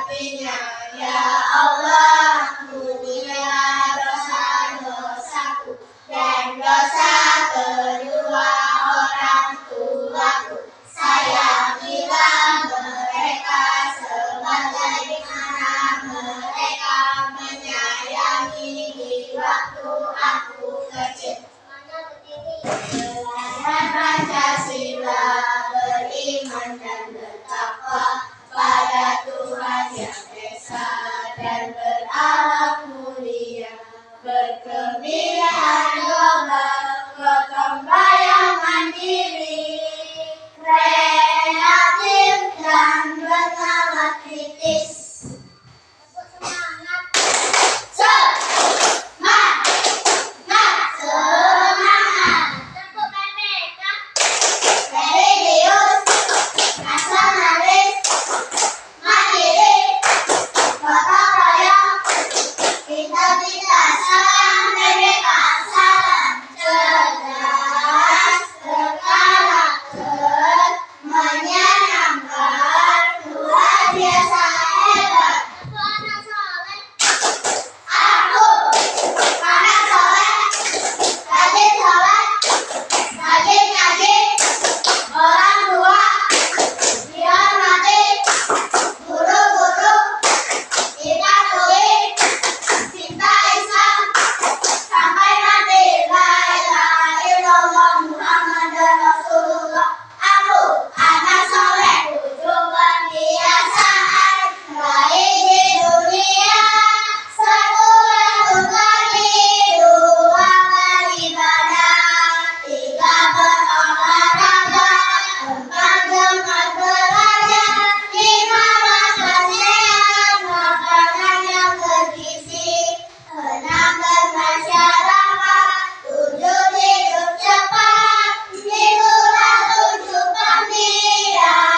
hatinya. Ya Allah, ampunilah dosa-dosaku dan dosa kedua orang tuaku. Sayangilah mereka sebagaimana mereka menyayangi di waktu aku kecil. Teladan Pancasila, beriman dan bertakwa pada Tuhan Yang Esa dan berakhlak mulia, berkebudayaan global, gotong royong mandiri, kreatif dan bernalar kritis. Semangat! Religius, nasionalis, mandiri, gotong royong, integritas, salam merdeka, salam cerdas, berkarakter, menyenangkan, luar biasa hebat. Aku anak soleh, rajin sholat, rajin ngaji, orang tua dihormati, guru-guru dipatuhi, cinta Islam sampai mati. La ilaha illallah Muhammadur Rasulullah. Aku anak soleh, ujung kebiasaan, baik di dunia, satu berbagi, dua beribadah, tiga berolahraga, empat gemar belajar, lima makan sehat, makanan yang bergizi, enam bermasyarakat, tujuh hidup cepat, itulah tujuh kebiasaan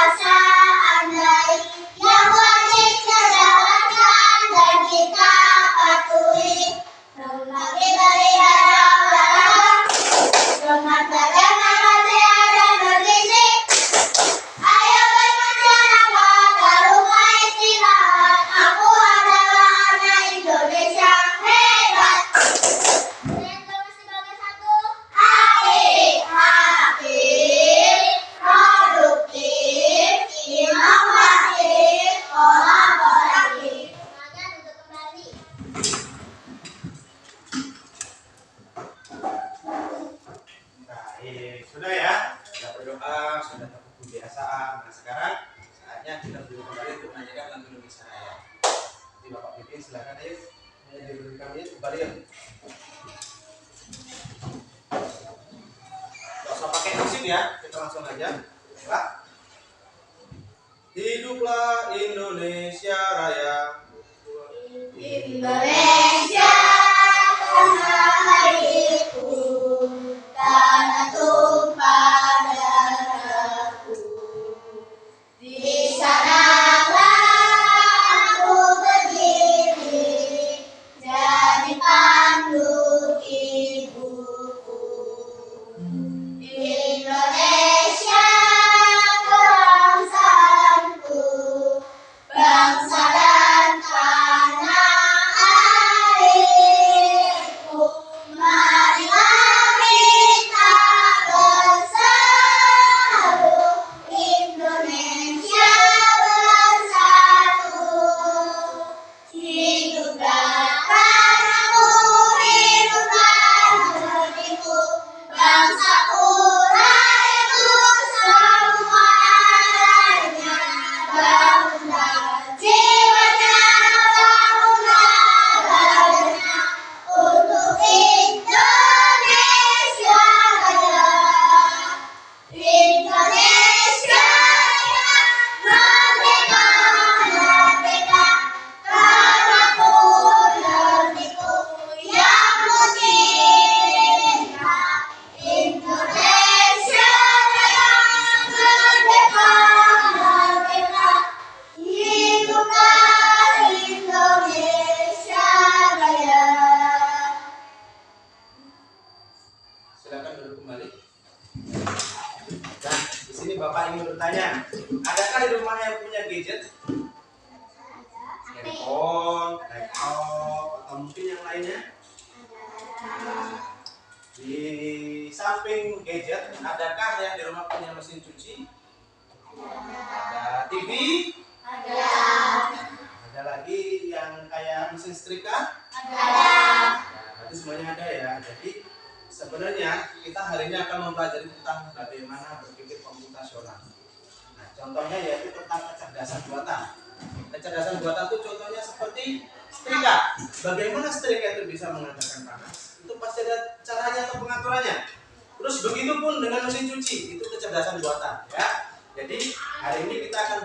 baik yang wajib dijalankan dan kita patuhi. Berbagi pelihara olahraga, gemar belajar, makan sehat dan bergizi. Ayo bermasyarakat, tak lupa istirahat. Aku adalah anak Indonesia hebat. Aktif, produktif, inovatif, kolaboratif. Semangat untuk kembali. Baik, sudah ya. Sudah berdoa, sudah dapat kebiasaan. Nah sekarang saatnya kita duduk kembali untuk menyanyikan lagu Indonesia Raya. Jadi Bapak Pipin silakan ayo menyanyi kami kembali ya. Gak usah pakai musik ya, kita langsung aja. Pak. Hiduplah Indonesia Raya. Indonesia tanah airku, tanah tumpah darahku. Di sanalah aku berdiri, jadi pandu ibuku. Indonesia bangsaku, bangsa dan tanah airku. Marilah kita bersatu, Indonesia bersatu. Hiduplah tanahku, hiduplah negeriku, bangsaku, rakyatku semuanya. Bangunlah jiwanya, bangunlah badannya, untuk Indonesia Raya. Indonesia Raya, merdeka, merdeka, tanahku, negeriku yang ku cinta. Indonesia Raya, merdeka, merdeka, hiduplah Indonesia Raya. Silakan duduk kembali. Nah, di sini Bapak ingin bertanya, adakah di rumah yang punya gadget? lainnya? Di samping gadget, adakah yang di rumah punya mesin cuci? Ada TV? Ada lagi yang kayak mesin setrika? Nah, berarti semuanya ada ya. Jadi sebenarnya kita hari ini akan mempelajari tentang bagaimana berpikir komputasional. Nah, contohnya yaitu tentang kecerdasan buatan. Kecerdasan buatan itu contohnya seperti setrika. Bagaimana setrika itu bisa mengantarkan panas? Itu pasti ada caranya atau pengaturannya. Terus begitu pun dengan mesin cuci, itu kecerdasan buatan ya. Jadi hari ini kita akan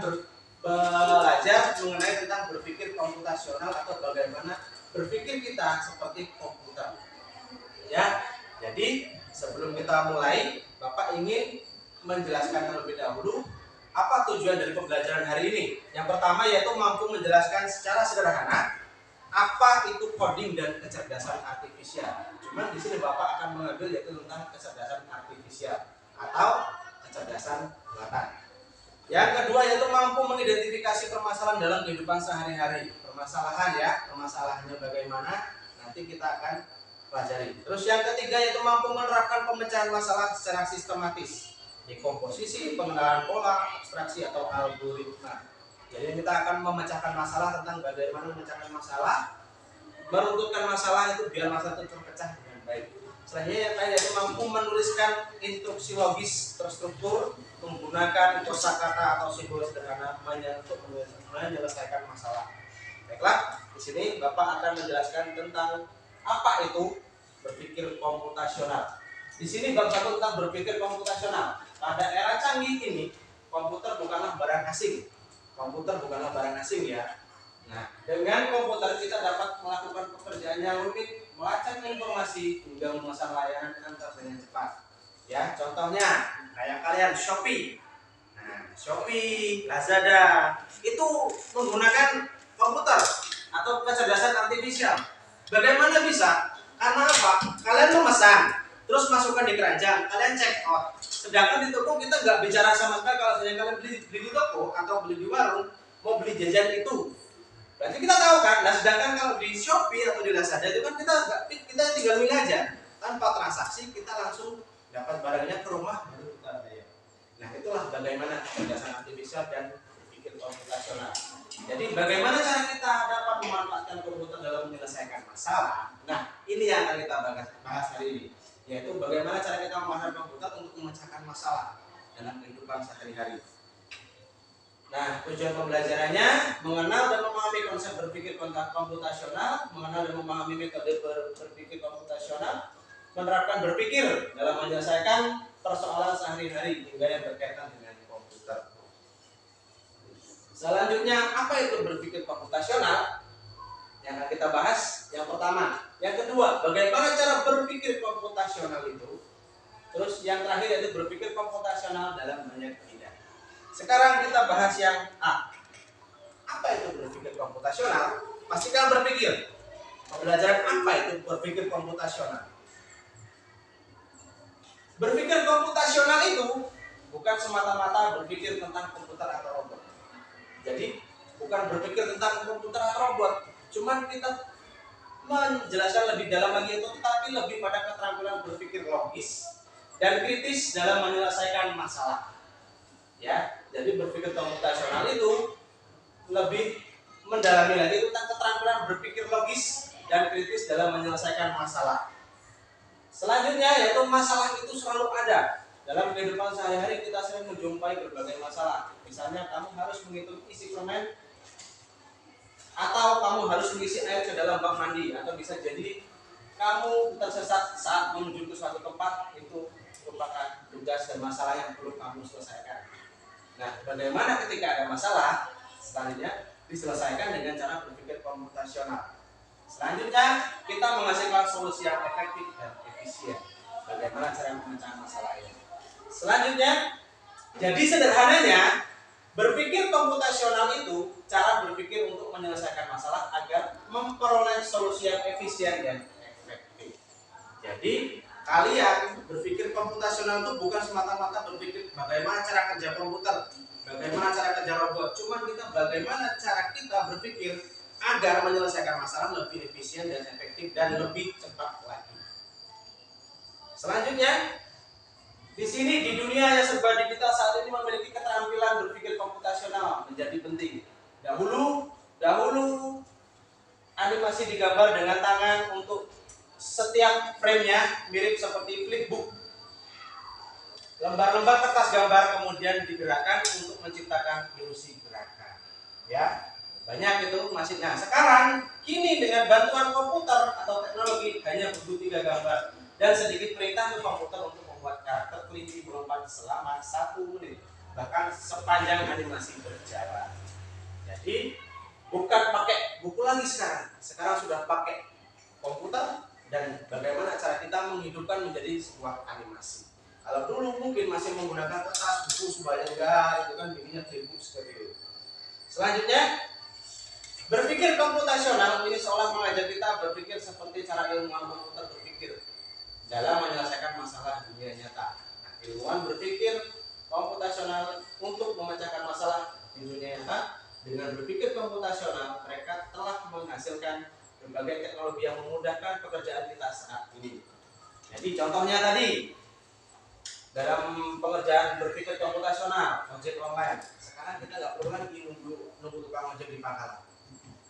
belajar mengenai tentang berpikir komputasional atau bagaimana berpikir kita seperti komputer. Ya. Jadi sebelum kita mulai, Bapak ingin menjelaskan terlebih dahulu apa tujuan dari pembelajaran hari ini. Yang pertama yaitu mampu menjelaskan secara sederhana apa itu coding dan kecerdasan artifisial. Cuman di sini Bapak akan mengambil yaitu tentang kecerdasan artifisial atau kecerdasan buatan. Yang kedua yaitu mampu mengidentifikasi permasalahan dalam kehidupan sehari-hari. Permasalahan ya, permasalahannya bagaimana nanti kita akan pelajari. Terus yang ketiga yaitu mampu menerapkan pemecahan masalah secara sistematis, dekomposisi, pengenalan pola, abstraksi atau algoritma. Jadi kita akan memecahkan masalah tentang bagaimana memecahkan masalah, meruntutkan masalah itu biar masalah itu terpecah dengan baik. Selanjutnya yang tadi yaitu mampu menuliskan instruksi logis terstruktur menggunakan kosakata atau simbol sederhana untuk menyelesaikan masalah. Baiklah, di sini Bapak akan menjelaskan tentang apa itu berpikir komputasional. Di sini Bapak tentang berpikir komputasional. Pada era canggih ini, komputer bukanlah barang asing. Komputer bukanlah barang asing ya. Nah, dengan komputer kita dapat melakukan pekerjaan yang rumit, melacak informasi hingga memesan layanan antar dengan cepat. Ya, contohnya kayak kalian Shopee. Nah, Shopee, Lazada itu menggunakan komputer atau kecerdasan artifisial. Bagaimana bisa? Karena apa? Kalian memesan, terus masukkan di keranjang, kalian check out. Sedangkan di toko kita nggak bicara sama sekali. Kalau misalnya kalian beli di toko atau beli di warung, mau beli jajan itu, berarti kita tahu kan. Nah, sedangkan kalau di Shopee atau di Lazada itu kan kita tinggal milih aja, tanpa transaksi kita langsung dapat barangnya ke rumah baru kita bayar. Nah, itulah bagaimana kecerdasan artifisial dan berpikir komputasional. Jadi bagaimana cara kita dapat memanfaatkan komputer dalam menyelesaikan masalah. Nah, ini yang akan kita bahas hari ini, yaitu bagaimana cara kita memanfaatkan komputer untuk memecahkan masalah dalam kehidupan sehari-hari. Nah, tujuan pembelajarannya mengenal dan memahami konsep berpikir komputasional, mengenal dan memahami metode berpikir komputasional, menerapkan berpikir dalam menyelesaikan persoalan sehari-hari hingga yang berkaitan dengan komputer. Selanjutnya, apa itu berpikir komputasional? Yang akan kita bahas yang pertama. Yang kedua, bagaimana cara berpikir komputasional itu? Terus yang terakhir yaitu berpikir komputasional dalam banyak bidang. Sekarang kita bahas yang A. Apa itu berpikir komputasional? Pastikan berpikir. Pembelajaran apa itu berpikir komputasional? Berpikir komputasional itu bukan semata-mata berpikir tentang komputer atau robot. Jadi bukan berpikir tentang komputer atau robot, cuman kita menjelaskan lebih dalam lagi itu, tetapi lebih pada keterampilan berpikir logis dan kritis dalam menyelesaikan masalah. Ya, jadi berpikir komputasional itu lebih mendalami lagi tentang keterampilan berpikir logis dan kritis dalam menyelesaikan masalah. Selanjutnya yaitu masalah itu selalu ada. Dalam kehidupan sehari-hari kita sering menjumpai berbagai masalah. Misalnya kamu harus menghitung isi permen, atau kamu harus mengisi air ke dalam bak mandi, atau bisa jadi kamu tersesat saat menuju ke suatu tempat. Itu merupakan tugas dan masalah yang perlu kamu selesaikan. Nah, bagaimana ketika ada masalah? Selanjutnya diselesaikan dengan cara berpikir komputasional. Selanjutnya kita menghasilkan solusi yang efektif dan efisien. Bagaimana cara memecahkan masalah ini? Selanjutnya, jadi sederhananya berpikir komputasional itu cara berpikir untuk menyelesaikan masalah agar memperoleh solusi yang efisien dan efektif. Jadi kalian berpikir komputasional itu bukan semata-mata berpikir bagaimana cara kerja komputer, bagaimana cara kerja robot, cuma kita bagaimana cara kita berpikir agar menyelesaikan masalah lebih efisien dan efektif dan lebih cepat lagi. Selanjutnya, di sini di dunia yang serba digital saat ini memiliki keterampilan berpikir komputasional menjadi penting. Dahulu animasi digambar dengan tangan untuk setiap framenya mirip seperti flipbook. Lembar-lembar kertas gambar kemudian digerakkan untuk menciptakan ilusi gerakan. Ya, banyak itu masih. Nah, sekarang kini dengan bantuan komputer atau teknologi hanya butuh 3 gambar dan sedikit perintah ke komputer untuk membuat karakter kelinci melompat selama 1 menit, bahkan sepanjang animasi berjalan. Jadi bukan pakai buku lagi sekarang sudah pakai komputer. Dan bagaimana cara kita menghidupkan menjadi sebuah animasi. Kalau dulu mungkin masih menggunakan kertas, buku sebanyak enggak, itu kan bikinnya flipbook seperti itu. Selanjutnya, berpikir komputasional ini seolah mengajak kita berpikir seperti cara ilmuwan komputer berpikir dalam menyelesaikan masalah dunia nyata. Nah, ilmuwan berpikir komputasional untuk memecahkan masalah di dunia nyata. Dengan berpikir komputasional, mereka telah menghasilkan berbagai teknologi yang memudahkan pekerjaan kita saat ini. Jadi contohnya tadi dalam pengerjaan berpikir komputasional, ojek online. Sekarang kita nggak perlu lagi nunggu tukang ojek di pangkalan.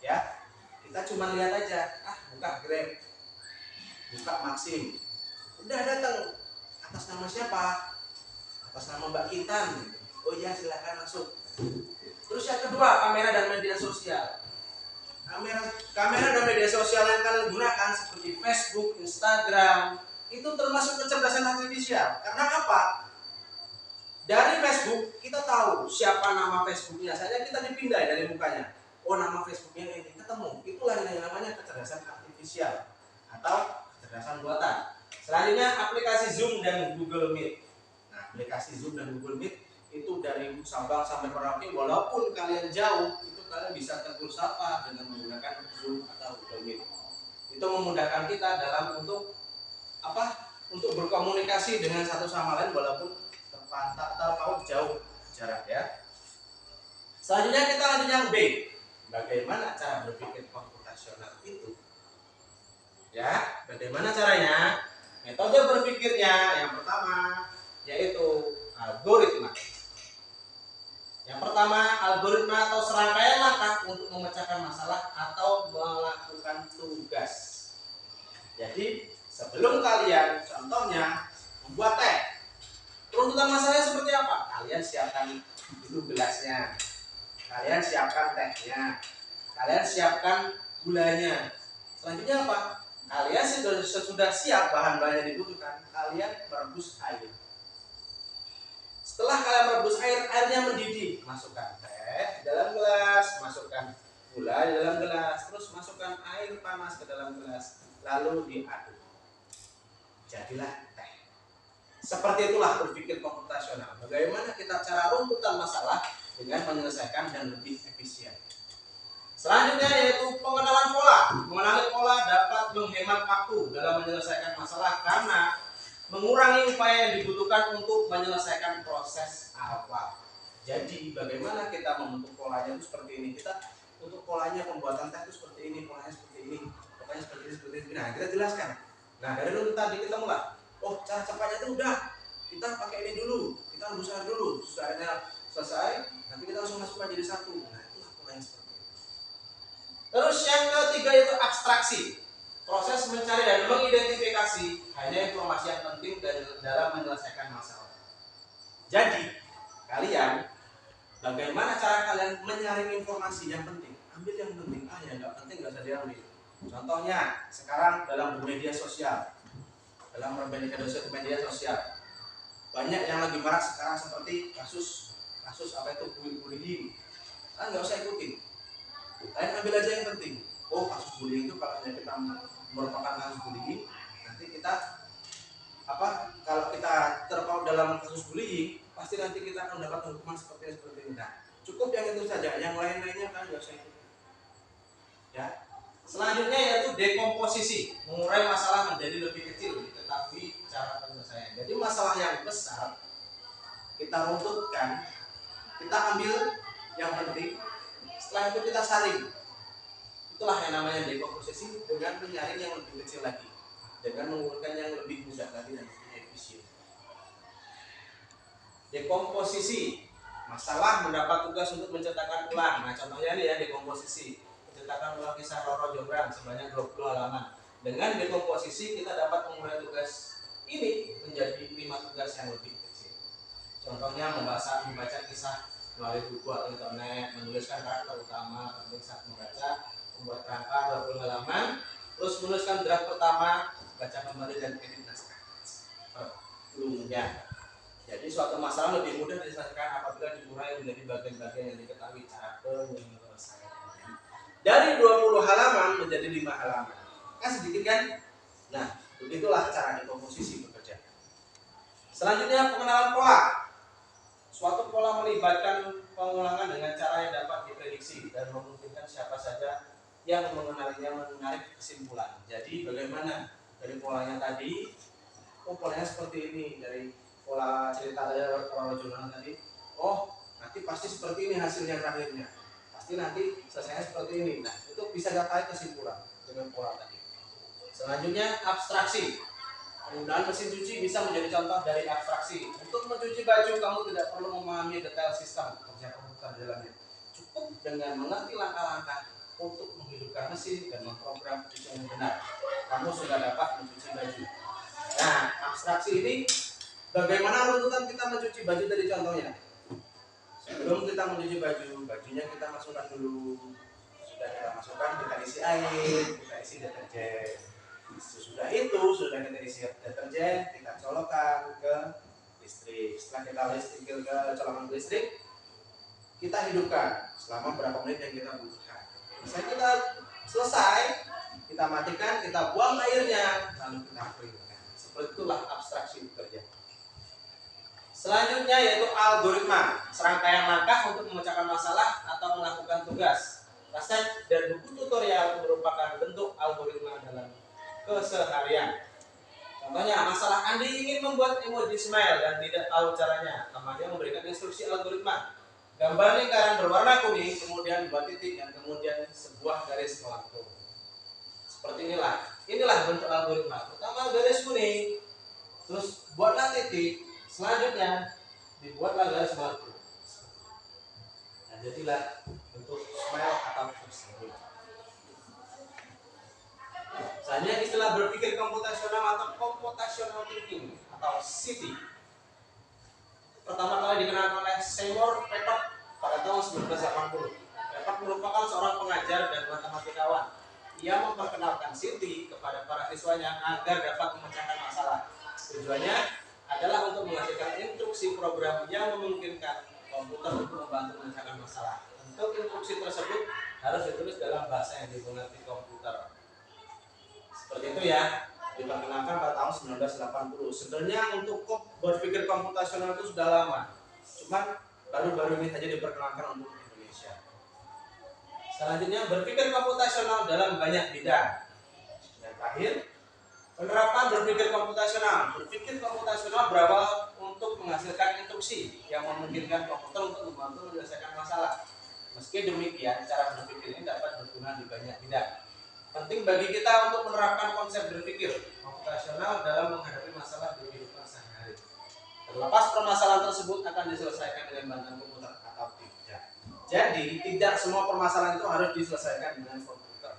Ya, kita cuma lihat aja, buka Grab, buka Maxim, udah datang. Atas nama siapa? Atas nama Mbak Kintan. Oh iya, silakan masuk. Terus yang kedua, kamera dan media sosial. Kamera dan media sosial yang kalian gunakan seperti Facebook, Instagram, itu termasuk kecerdasan artifisial. Karena apa? Dari Facebook kita tahu siapa nama Facebooknya saja, kita dipindah dari mukanya. Oh, nama Facebooknya ini, ketemu. Itulah yang namanya kecerdasan artifisial atau kecerdasan buatan. Selanjutnya aplikasi Zoom dan Google Meet. Nah, aplikasi Zoom dan Google Meet itu dari Sabang sampai Merauke, walaupun kalian jauh, kalian bisa tegur sapa dengan menggunakan Zoom atau Google Meet. Itu memudahkan kita dalam untuk berkomunikasi dengan satu sama lain walaupun terpaut jauh jarak ya. Selanjutnya kita lanjut yang B. Bagaimana cara berpikir komputasional itu? Ya, bagaimana caranya? Metode berpikirnya yang pertama yaitu algoritma. Yang pertama, algoritma atau serangkaian langkah untuk memecahkan masalah atau melakukan tugas. Jadi, sebelum kalian contohnya membuat teh, runtutan masalahnya seperti apa? Kalian siapkan dulu gelasnya, kalian siapkan tehnya, kalian siapkan gulanya. Selanjutnya apa? Kalian sudah siap bahan-bahan yang dibutuhkan, kalian merebus air. Setelah kalian merebus airnya mendidih, masukkan teh di dalam gelas, masukkan gula di dalam gelas, terus masukkan air panas ke dalam gelas, lalu diaduk. Jadilah teh. Seperti itulah berpikir komputasional. Bagaimana kita cara runtutan masalah dengan menyelesaikan dan lebih efisien. Selanjutnya yaitu pengenalan pola. Mengenali pola dapat menghemat waktu dalam menyelesaikan masalah karena mengurangi upaya yang dibutuhkan untuk menyelesaikan proses awal. Jadi bagaimana kita membentuk polanya itu seperti ini. Kita untuk polanya pembuatan teh itu seperti ini, polanya seperti ini, polanya seperti ini. Nah, kita jelaskan. Nah, dari dulu tadi kita mulai. Oh, cara cepatnya itu udah. Kita pakai ini dulu. Kita rebus air dulu. Sudah airnya selesai, nanti kita langsung masukkan jadi satu. Nah, itulah polanya seperti itu. Terus yang ketiga itu abstraksi. Proses mencari dan mengidentifikasi hanya informasi yang penting dalam menyelesaikan masalah. Jadi, kalian bagaimana cara kalian menyaring informasi yang penting? Ambil yang penting, yang nggak penting nggak usah diambil. Contohnya, sekarang dalam bermedia sosial, banyak yang lagi marak sekarang seperti kasus apa itu bullying. Kalian nggak usah ikutin. Kalian ambil aja yang penting. Oh, kasus bullying itu kalau kita merupakan kasus bullying, nanti kita kalau kita terpaut dalam kasus bullying, pasti nanti kita akan mendapat hukuman seperti ini. Nah, cukup yang itu saja, yang lain-lainnya kan nggak usah ikut. Ya. Selanjutnya yaitu dekomposisi, mengurai masalah menjadi lebih kecil, diketahui cara penyelesaian. Jadi masalah yang besar kita runtutkan, kita ambil yang penting, setelah itu kita saring. yang namanya dekomposisi dengan menyaring yang lebih kecil lagi, dengan menggunakan yang lebih mudah lagi dan lebih efisien. Dekomposisi, masalah mendapat tugas untuk mencetakkan ulang. Nah, contohnya ini ya dekomposisi, mencetakkan ulang kisah Roro Jonggrang sebanyak 20 halaman. Dengan dekomposisi kita dapat mengurai tugas ini menjadi 5 tugas yang lebih kecil. Contohnya membaca kisah melalui buku atau internet, menuliskan karakter utama penting saat membaca, membuat kerangka 20 halaman, terus menuliskan draft pertama, baca kembali dan edit naskah perlunya. Jadi suatu masalah lebih mudah diselesaikan apabila diurai menjadi bagian-bagian yang diketahui cara penyelesaiannya. Dari 20 halaman menjadi 5 halaman. Kan sedikit kan? Nah, begitulah cara dekomposisi bekerja. Selanjutnya pengenalan pola. Suatu pola melibatkan pengulangan dengan cara yang dapat diprediksi dan memungkinkan siapa saja yang mengenalinya menarik kesimpulan. Jadi bagaimana dari polanya tadi? Oh, polanya seperti ini. Dari pola cerita dari Roro Jonggrang tadi. Oh, nanti pasti seperti ini hasilnya terakhirnya. Pasti nanti selesainya seperti ini. Nah, itu bisa dapat kesimpulan dengan pola tadi. Selanjutnya abstraksi. Penggunaan mesin cuci bisa menjadi contoh dari abstraksi. Untuk mencuci baju kamu tidak perlu memahami detail sistem kerja komputer di dalamnya. Cukup dengan mengerti langkah-langkah untuk menghidupkan mesin dan memprogram pencucian yang benar. Kamu sudah dapat mencuci baju. Nah, abstraksi ini bagaimana runtutan kita mencuci baju dari contohnya. Sebelum kita mencuci baju, bajunya kita masukkan dulu. Sudah kita masukkan, kita isi air, kita isi deterjen. Sesudah itu, sudah kita isi deterjen, kita colokkan ke listrik. Setelah kita colokkan ke listrik, kita hidupkan selama berapa menit yang kita butuhkan. Setelah kita selesai, kita matikan, kita buang airnya, lalu kita keringkan. Seperti itulah abstraksi bekerja. Selanjutnya yaitu algoritma, serangkaian langkah untuk memecahkan masalah atau melakukan tugas. Kaset dan buku tutorial merupakan bentuk algoritma dalam keseharian. Contohnya, masalah Andi ingin membuat emoji smile dan tidak tahu caranya. Namanya memberikan instruksi algoritma. Gambar lingkaran berwarna kuning, kemudian 2 titik dan kemudian sebuah garis melengkung. Seperti inilah bentuk algoritma. Pertama garis kuning, terus buatlah titik, selanjutnya dibuatlah garis melengkung. Nah, jadilah bentuk smile atau tersebut. Selanjutnya istilah berpikir komputasional atau computational thinking atau CT. Pertama kali dikenalkan oleh Seymour Papert pada tahun 1980. Papert merupakan seorang pengajar dan matematikawan. Ia memperkenalkan CT kepada para siswanya agar dapat memecahkan masalah. Tujuannya adalah untuk menghasilkan instruksi program yang memungkinkan komputer untuk membantu memecahkan masalah. Untuk instruksi tersebut harus ditulis dalam bahasa yang dimengerti komputer. Seperti itu ya, diperkenalkan pada tahun 1980. Sebenarnya untuk berpikir komputasional itu sudah lama, cuman baru-baru ini saja diperkenalkan untuk Indonesia. Selanjutnya berpikir komputasional dalam banyak bidang. Dan terakhir, penerapan berpikir komputasional. Berpikir komputasional berawal untuk menghasilkan instruksi yang memungkinkan komputer untuk membantu menyelesaikan masalah. Meski demikian, cara berpikir ini dapat berguna di banyak bidang. Penting bagi kita untuk menerapkan konsep berpikir komputasional dalam menghadapi masalah di kehidupan sehari-hari. Terlepas permasalahan tersebut akan diselesaikan dengan bantuan komputer atau tidak. Jadi, tidak semua permasalahan itu harus diselesaikan dengan komputer.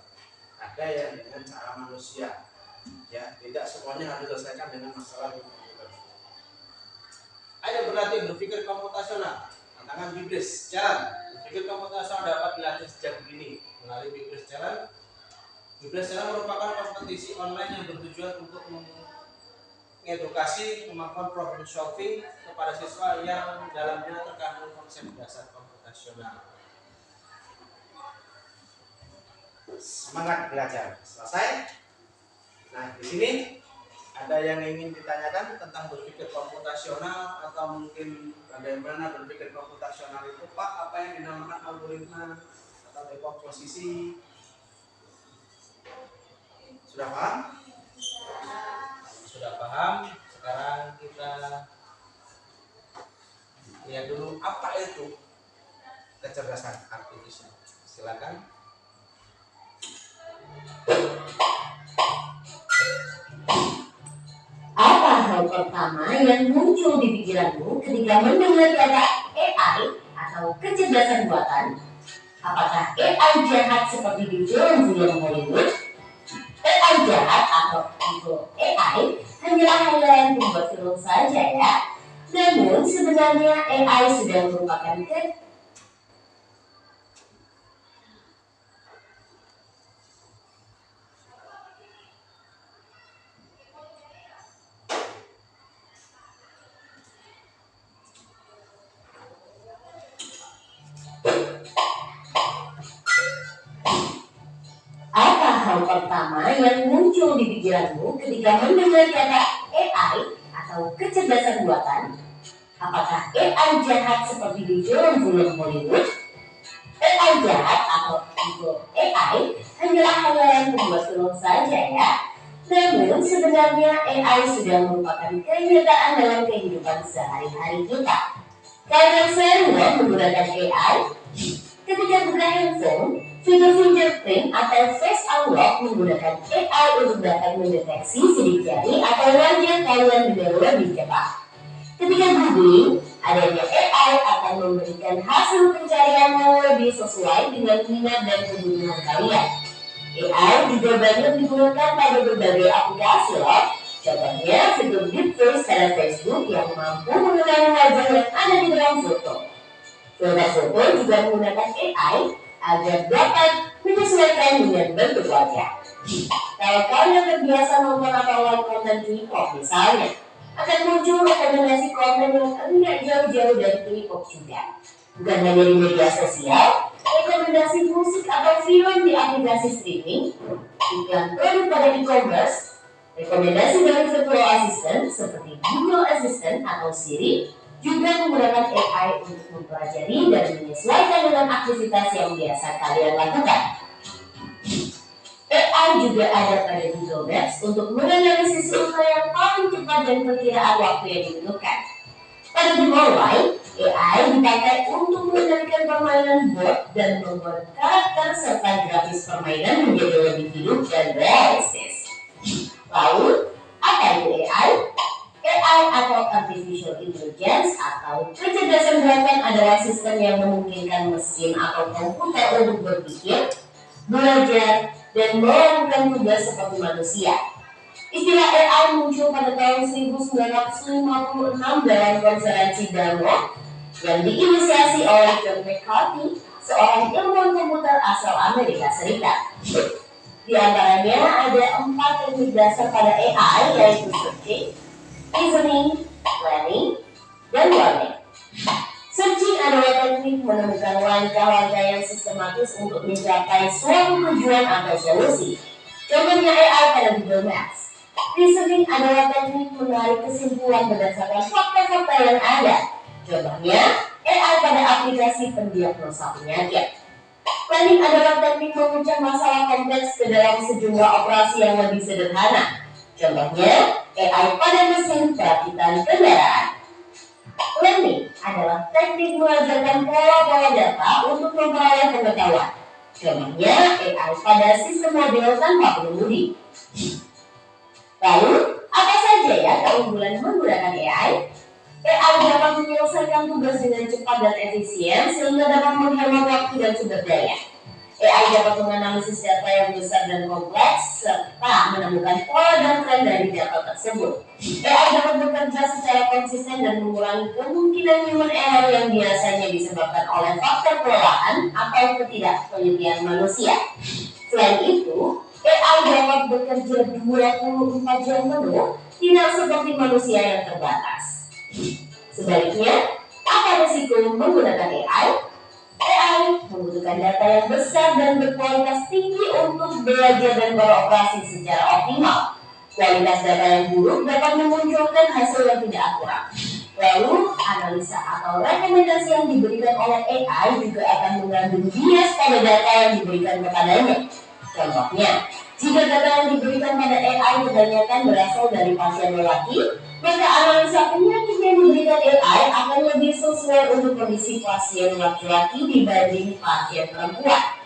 Ada yang dengan cara manusia. Ya, tidak semuanya harus diselesaikan dengan masalah di komputer. Ayo berlatih berpikir komputasional. Tantangan Bibris Challenge. Berpikir komputasional dapat dilatih sejak dini melalui Bibris Challenge. Bibris Challenge merupakan kompetisi online yang bertujuan untuk mengedukasi kemampuan problem solving kepada siswa yang dalamnya terkandung konsep dasar komputasional. Semangat belajar. Selesai. Nah, di sini ada yang ingin ditanyakan tentang berpikir komputasional atau mungkin bagaimana berpikir komputasional itu, Pak? Apa yang dinamakan algoritma atau dekomposisi? Sudah paham? Sudah paham. Sekarang kita lihat dulu apa itu kecerdasan artifisial. Silakan. hal pertama yang muncul di pikiranmu ketika mendengar kata AI atau kecerdasan buatan? Apakah AI jahat seperti di film-film Hollywood? AI jahat atau evil AI hanyalah hayalan pembuat film saja ya. Namun sebenarnya AI sudah merupakan Apa hal pertama yang muncul di pikiranmu ketika mendengar kata AI atau kecerdasan buatan? Apakah AI jahat seperti di film-film Hollywood? AI jahat atau evil AI hanyalah hayalan pembuat film saja ya. Namun sebenarnya AI sudah merupakan kenyataan dalam kehidupan sehari-hari kita. Karena sering menggunakan AI, ketika buka handphone, fitur fingerprint atau face unlock menggunakan AI untuk dapat mendeteksi sidik jari atau wajah kalian dengan lebih cepat. Ketika googling, adanya AI akan memberikan hasil pencarian yang lebih sesuai dengan minat dan kebutuhan kalian. AI juga banyak digunakan pada berbagai aplikasi loh. Contohnya fitur deepface pada Facebook yang mampu mengenali wajah yang ada di dalam foto. Filter foto juga menggunakan AI agar dapat menyesuaikan dengan bentuk wajah. Kalau kalian terbiasa nonton atau like konten K-pop misalnya, akan muncul rekomendasi konten yang tidak jauh-jauh dari K-pop juga. Bukan hanya di media sosial, rekomendasi musik atau film di aplikasi streaming, iklan produk pada e-commerce, rekomendasi dari virtual assistant seperti Google Assistant atau Siri, juga menggunakan AI untuk mempelajari dan menyesuaikan dengan aktivitas yang biasa kalian lakukan. AI juga ada pada Google Maps untuk menganalisis rute yang paling cepat dan perkiraan waktu yang dibutuhkan. Pada game online, AI dipakai untuk mengendalikan permainan board dan membuat karakter serta grafis permainan menjadi lebih hidup dan realistis. Lalu, apa itu AI? AI atau Artificial Intelligence atau kecerdasan buatan adalah sistem yang memungkinkan mesin atau komputer untuk berpikir, belajar, dan melakukan tugas seperti manusia. Istilah AI muncul pada tahun 1956 dalam konferensi Dartmouth yang diinisiasi oleh John McCarthy, seorang ilmuwan komputer asal Amerika Serikat. Di antaranya ada 4 teknik dasar pada AI, yaitu searching, reasoning, planning, dan learning. Searching adalah teknik menemukan langkah-langkah yang sistematis untuk mencapai suatu tujuan atau solusi. Contohnya AI pada Google Maps. Reasoning adalah teknik menarik kesimpulan berdasarkan fakta-fakta yang ada. Contohnya AI pada aplikasi pendiagnosa penyakit. Planning adalah teknik memecah masalah kompleks ke dalam sejumlah operasi yang lebih sederhana. Contohnya AI pada mesin perakitan kendaraan. Learning adalah teknik mengajarkan pola-pola data untuk memperoleh pengetahuan. Contohnya AI pada sistem model tanpa pengemudi. Lalu, apa saja ya keunggulan menggunakan AI? AI dapat menyelesaikan tugas dengan cepat dan efisien sehingga dapat menghemat waktu dan sumber daya. AI dapat menganalisis data yang besar dan kompleks serta menemukan pola dan tren dari data tersebut. AI dapat bekerja secara konsisten dan mengurangi kemungkinan human error yang biasanya disebabkan oleh faktor kelelahan atau ketidaktelitian manusia. Selain itu, AI dapat bekerja 24 jam penuh, tidak seperti manusia yang terbatas. Sebaliknya, apa risiko menggunakan AI? AI membutuhkan data yang besar dan berkualitas tinggi untuk belajar dan beroperasi secara optimal. Kualitas data yang buruk dapat memunculkan hasil yang tidak akurat. Lalu, analisa atau rekomendasi yang diberikan oleh AI juga akan mengandung bias pada data yang diberikan kepadanya. Contohnya, jika data yang diberikan pada AI kebanyakan berasal dari pasien lelaki, maka analisa penyakit yang diberikan AI akan lebih sesuai untuk kondisi pasien laki-laki dibanding pasien perempuan.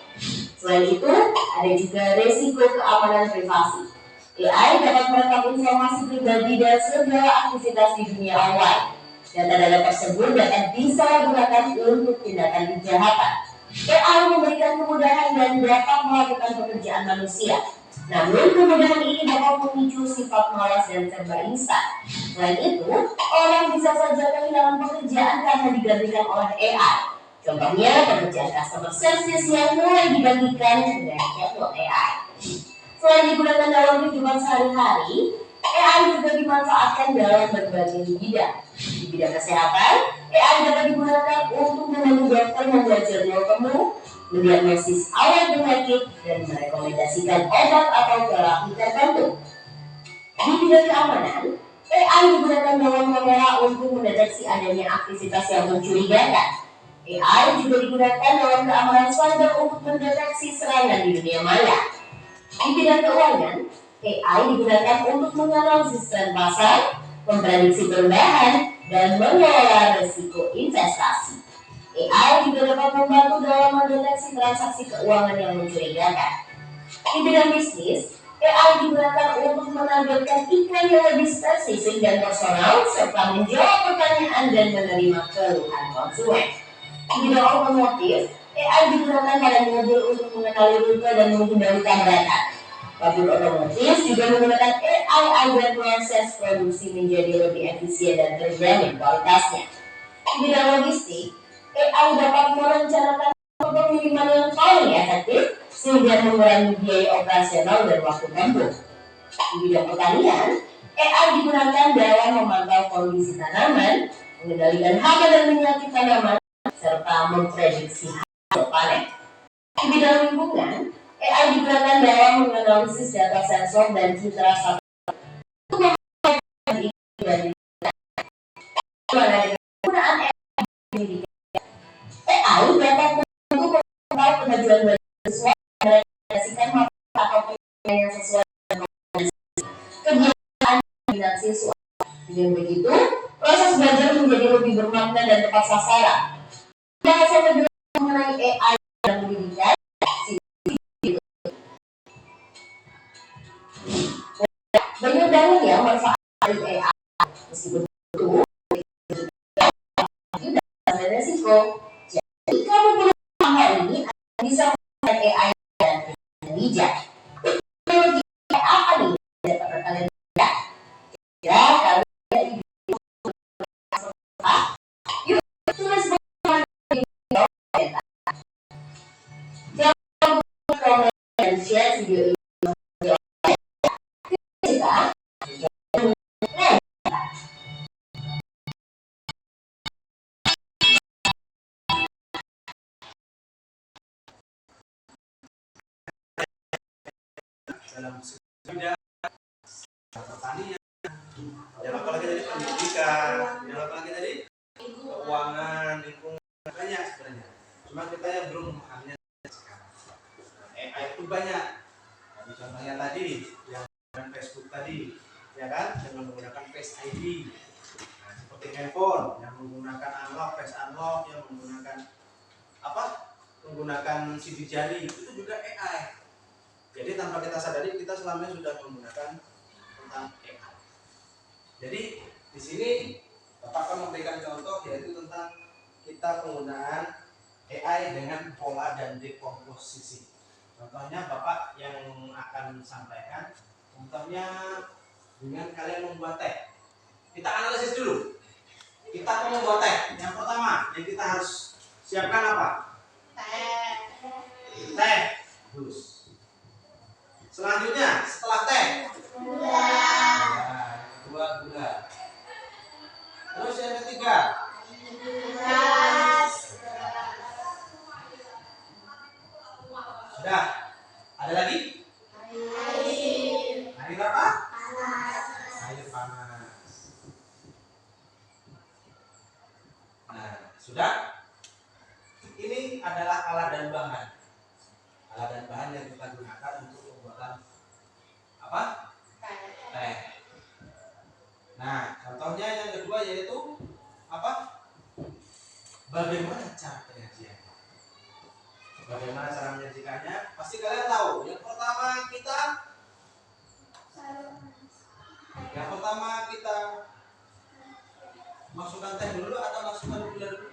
Selain itu, ada juga risiko keamanan privasi. AI dapat merekam informasi pribadi dan segala aktivitas di dunia online. Data-data tersebut dapat disalahgunakan untuk tindakan kejahatan. AI memberikan kemudahan dan dapat melakukan pekerjaan manusia. Namun, kemudahan ini dapat memicu sifat malas dan serba instan. Selain itu, orang bisa saja kehilangan pekerjaan karena digantikan oleh AI. Contohnya, pekerjaan customer service yang mulai digantikan dengan chatbot AI. Selain digunakan dalam kehidupan sehari-hari, AI juga dimanfaatkan dalam berbagai bidang. Di bidang kesehatan, AI dapat digunakan untuk membantu dokter membuat jadwal penuh, mendiagnosis awal penyakit, dan merekomendasikan obat atau terapi tertentu. Di bidang keamanan, AI digunakan dalam kamera untuk mendeteksi adanya aktivitas yang mencurigakan. AI juga digunakan dalam keamanan cyber untuk mendeteksi serangan di dunia maya. Di bidang keuangan, AI digunakan untuk menganalisis tren pasar, memprediksi perubahan, dan mengelola risiko investasi. AI juga dapat membantu dalam mendeteksi transaksi keuangan yang mencurigakan. Di bidang bisnis, AI digunakan untuk menargetkan iklan yang lebih spesifik dan personal, serta menjawab pertanyaan dan menerima keluhan konsumen. Di bidang otomotif, AI digunakan pada mobil untuk mengenali rute dan menghindari tabrakan. Pabrik otomotif juga menggunakan AI agar proses produksi menjadi lebih efisien dan terjamin kualitasnya. Di bidang logistik, AI dapat merencanakan pengiriman yang paling efektif sehingga mengurangi biaya operasional dan waktu tempuh. Di bidang pertanian, AI digunakan dalam memantau kondisi tanaman, mengendalikan hama dan penyakit tanaman, serta memprediksi hasil panen. Di bidang lingkungan, AI digunakan dalam menganalisis data sensor dan citra satelit untuk memperbaiki dan penggunaan AI dapat membantu mengetahui kemajuan siswa dan merekomendasikan materi atau penilaian yang sesuai dengan kegiatan minat siswa. Dengan begitu, proses belajar menjadi lebih bermakna dan tepat sasaran. Bahasa mengenai AI dalam pendidikan, banyak dalilnya manfaat dari AI. Meskipun itu, ada resiko. Jadi, kamu perlu paham hal ini agar bisa menggunakan AI dan bijak. Teknologi apa nih yang dapat kalian lihat? Ya, kalian yuk tulis bagaimana komen dan share video ini kita. Dalam bidang pertanian, yang apalagi tadi pendidikan, yang apalagi tadi keuangan, lingkungan, banyak sebenarnya. Cuma kita yang belum memahaminya sekarang. AI itu banyak. Contohnya tadi yang menggunakan Facebook tadi, ya kan, dengan menggunakan Face ID. Nah, seperti handphone yang menggunakan unlock, face unlock, yang menggunakan apa? Menggunakan sidik jari, itu juga AI. Jadi tanpa kita sadari kita selama ini sudah menggunakan tentang AI. Jadi di sini Bapak akan memberikan contoh yaitu tentang kita penggunaan AI dengan pola dan dekomposisi. Contohnya Bapak yang akan sampaikan, contohnya dengan kalian membuat teh. Kita analisis dulu. Kita mau membuat teh. Yang pertama yang kita harus siapkan apa? Teh. Terus. Selanjutnya setelah teh, gula. Kedua gula. Terus yang ketiga, Beras. sudah. Ada lagi? Air. Air apa? Panas. Air panas. Nah, sudah. Ini adalah alat dan bahan. Alat dan bahan yang kita gunakan untuk pembuatan apa? Teh. Nah, contohnya yang kedua yaitu apa? Bagaimana cara penyajiannya? Bagaimana cara menyajikannya? Pasti kalian tahu. Yang pertama kita Masukkan teh dulu atau masukkan gula dulu?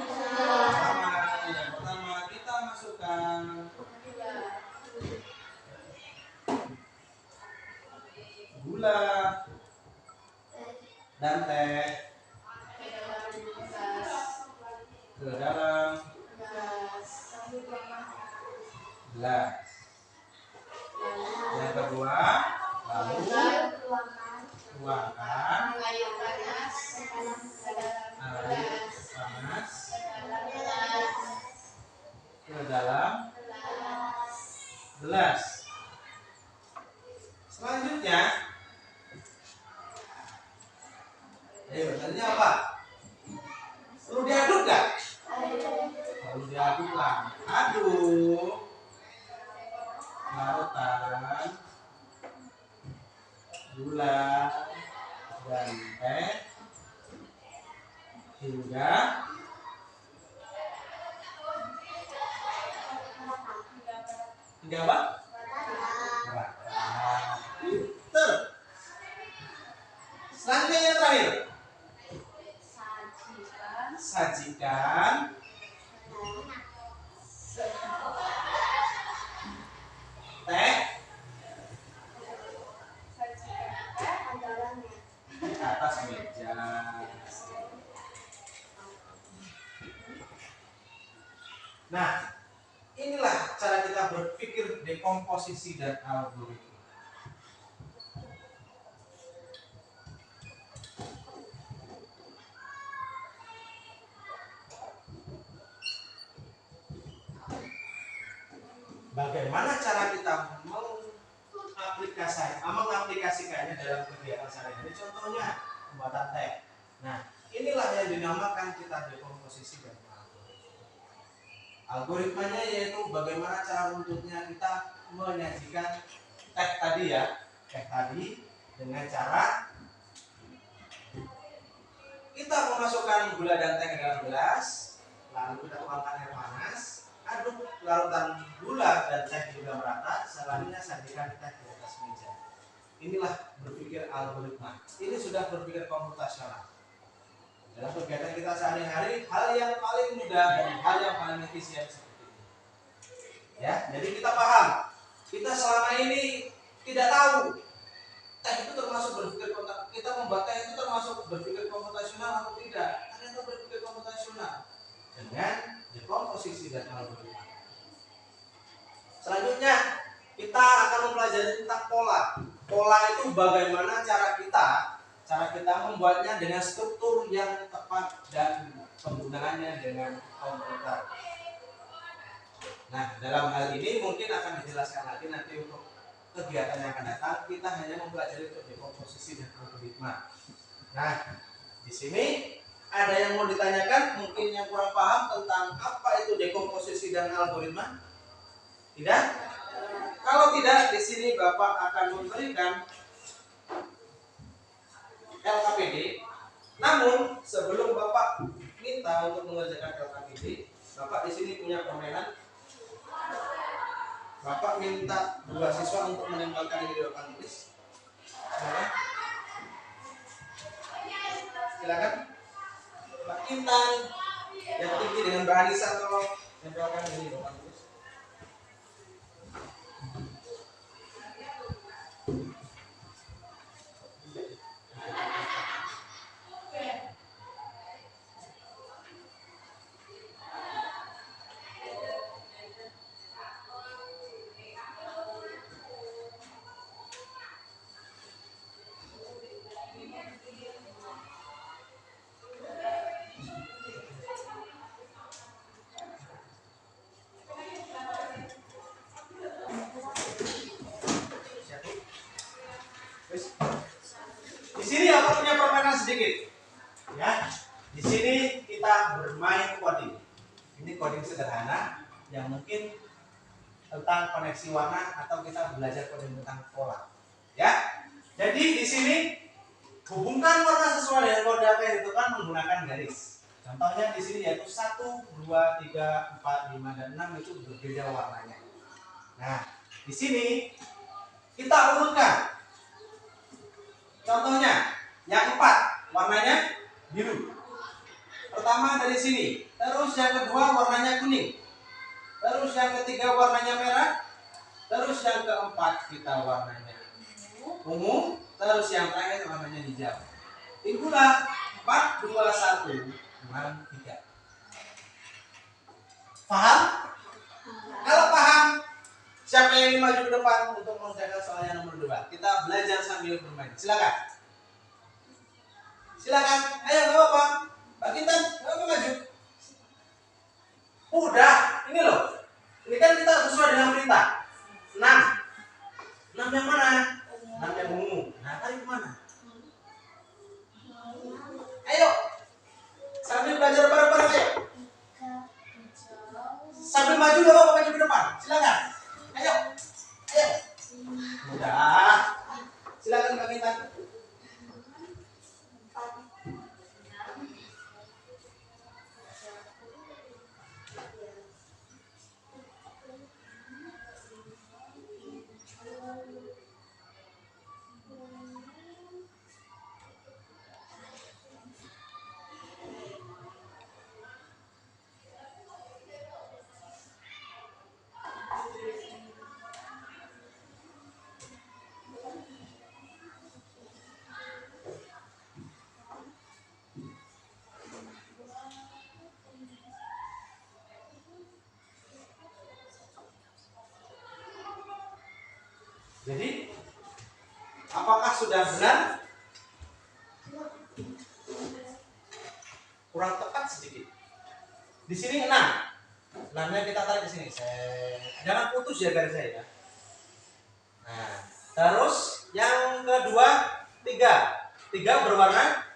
Pertama, yang pertama kita masukkan gula dan teh ke dalam gelas. Yang kedua, lalu tuangkan air panas ke dalam gelas. Selanjutnya, benarnya apa? Perlu diaduk nggak? Perlu diaduk lah. Aduk larutan gula dan teh hingga apa? Rata. Pinter. Selanjutnya yang terakhir, sajikan teh di atas meja. Nah, inilah cara kita berpikir dekomposisi dan algoritma. Bagaimana cara kita mengaplikasikannya dalam kegiatan sehari-hari? Contohnya pembuatan teh. Nah, inilah yang dinamakan kita dekomposisi dan algoritma. Algoritmanya yaitu bagaimana cara untuknya kita menyajikan teh tadi dengan cara kita memasukkan gula dan teh ke dalam gelas, lalu kita tuangkan air panas, aduk larutan gula dan teh juga merata, selanjutnya sajikan teh di atas meja. Inilah berpikir algoritma. Ini sudah berpikir komputasional. Dalam kegiatan kita sehari-hari, hal yang paling mudah dan hal yang paling efisien seperti ini. Ya, jadi kita paham. Kita selama ini tidak tahu teh itu termasuk berpikir komputasional. Kita membuat teh itu termasuk berpikir komputasional atau tidak? Ternyata berpikir komputasional dengan dekomposisi dan algoritma. Selanjutnya kita akan mempelajari tentang pola. Pola itu bagaimana cara kita membuatnya dengan struktur yang tepat dan penggunaannya dengan komputer. Nah, dalam hal ini mungkin akan dijelaskan lagi nanti untuk kegiatan yang akan datang. Kita hanya mempelajari untuk dekomposisi dan algoritma. Nah, di sini ada yang mau ditanyakan, mungkin yang kurang paham tentang apa itu dekomposisi dan algoritma? Tidak? Kalau tidak, di sini Bapak akan memberikan LKPD. Namun sebelum Bapak minta untuk mengerjakan LKPD, Bapak di sini punya permainan. Bapak minta dua siswa untuk menempelkan ini di papan tulis. Silakan. Pak Intan yang tinggi dengan Mbak Anissa tolong tempelkan ini di papan tulis. Di sini aku punya permainan sedikit. Ya. Di sini kita bermain coding. Ini coding sederhana yang mungkin tentang koneksi warna atau kita belajar coding tentang pola. Ya. Jadi di sini hubungkan warna sesuai dengan kode yang ditentukan menggunakan garis. Contohnya di sini yaitu 1, 2, 3, 4, 5 dan 6 itu berbeda warnanya. Nah, di sini kita urutkan. Contohnya, yang 4 warnanya biru. Pertama dari sini. Terus yang kedua warnanya kuning. Terus yang ketiga warnanya merah. Terus yang keempat kita warnanya ungu. Terus yang terakhir warnanya hijau. Itulah 4, 2, 1, 6, 3. Paham? Kalau paham, siapa yang ingin maju ke depan untuk mengerjakan soal yang nomor 2? Kita belajar sambil bermain. Silakan. Silakan. Ayo, nggak apa-apa. Mbak Kintan, nggak apa maju. Udah, ini loh. Ini kan kita sesuai dengan perintah. 6. 6 yang mana? 6 yang ungu. Nah, tarik kemana? Ayo. Sambil belajar bareng-bareng ayo. Sambil maju nggak apa-apa, maju ke depan. Silakan. Ayo. Ayo. Udah. Silakan Mbak Kintan. Jadi, apakah sudah benar? Kurang tepat sedikit. Di sini 6. 6-nya kita tarik ke sini. Jangan putus ya garisnya ya. Nah, terus yang kedua 3. 3 berwarna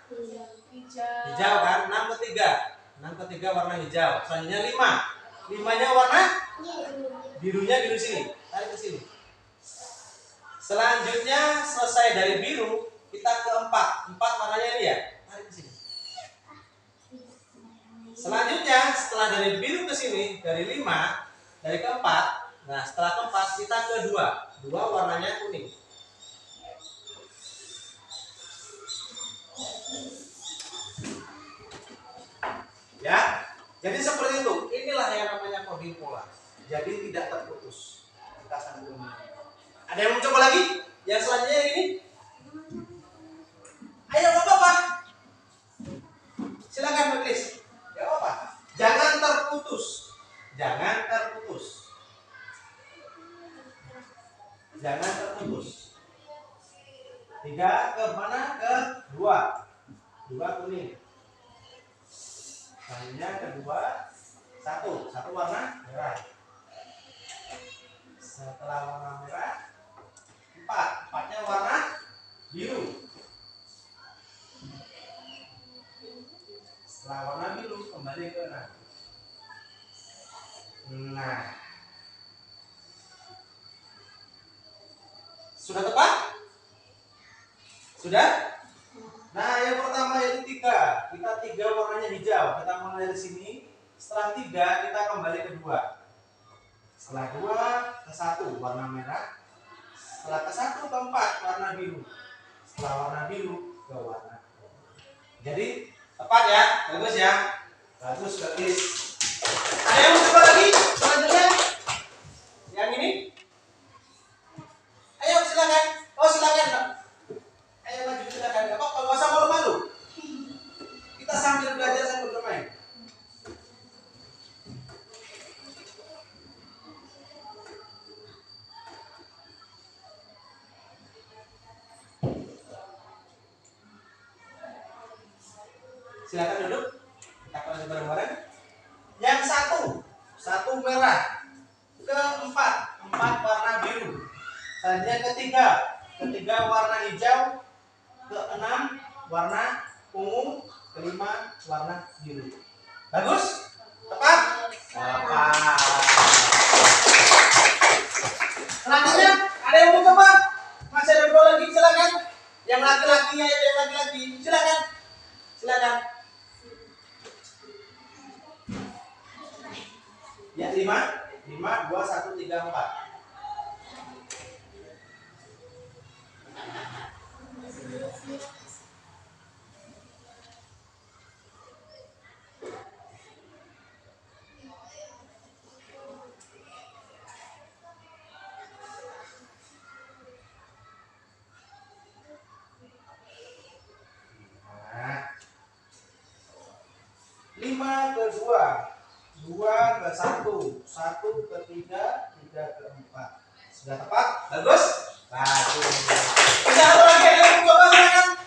hijau kan? 6 ke 3. 6 ke 3 warna hijau. Selanjutnya 5. 5-nya warna birunya biru sini. Tarik ke sini. Selanjutnya selesai dari biru, kita ke 4. 4 warnanya ini ya. Tarik ke sini. Selanjutnya setelah dari biru ke sini, dari 5, dari keempat. Nah, setelah keempat kita ke 2. 2 warnanya kuning. Ya. Jadi seperti itu. Inilah yang namanya coding pola. Jadi tidak terputus. Kita sambil menunggu. Ada yang mau coba lagi? Yang selanjutnya yang ini? Ayo, nggak apa-apa. Silakan Mbak Kris. Nggak apa-apa. Jangan terputus. Jangan terputus. Jangan terputus. 3 ke mana? Ke 2. 2 kuning. Selanjutnya kedua 1. 1 warna merah. Setelah warna merah 4. 4-nya warna biru. Setelah warna biru kembali ke 6. Nah, sudah tepat? Sudah? Nah, yang pertama yaitu 3. Kita 3 warnanya hijau. Kita mulai dari sini. Setelah 3 kita kembali ke 2. Setelah 2 ke 1 warna merah. Setelah ke 1 ke 4 warna biru. Setelah warna biru ke warna. Jadi tepat ya, bagus ya, bagus bagus. Ada yang mau coba lagi? Selanjutnya yang ini. Ayo silakan. Oh silakan Mbak. Ayo maju silakan. Nggak apa-apa, nggak usah malu-malu. Kita sambil belajar sambil bermain. Silakan duduk. Kita akan bareng-bareng. Yang 1 merah. Keempat 4 warna biru. Selanjutnya ketiga warna hijau. Ke-6 warna ungu. Ke-5 warna biru. Bagus? Tepat? Tepat. Selanjutnya ada yang mau coba? Masih ada 2 lagi, silakan. Yang laki-laki ya, yang laki-laki, silakan. Silakan. Ya 5, 2, 1, 3, 4. ke 1, 1 ke 3, 3 ke 4. Sudah tepat? Bagus? Bagus. Bisa satu lagi, ayo coba silakan.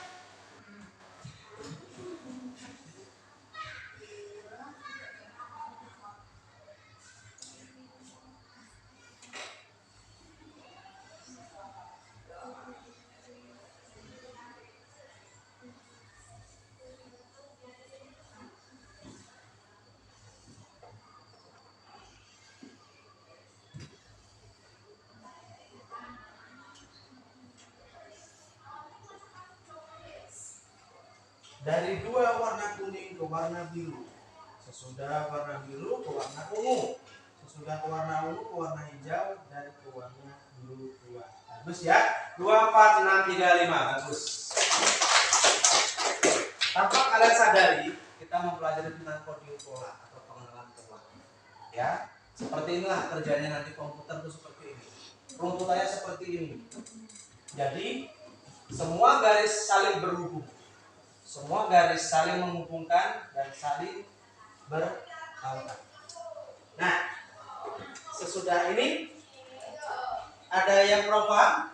Dari 2 warna kuning ke warna biru. Sesudah warna biru ke warna ungu. Sesudah ke warna ungu ke warna hijau dan ke warna biru tua. Bagus ya. 2, 4, 6, 3, 5. Bagus. Tanpa kalian sadari, kita mempelajari tentang coding pola atau pengenalan pola. Ya. Seperti inilah kerjanya nanti komputer itu seperti ini. Runtutannya seperti ini. Jadi semua garis saling berhubung. Semua garis saling menghubungkan dan saling berkaitan. Nah, sesudah ini ada yang belum paham?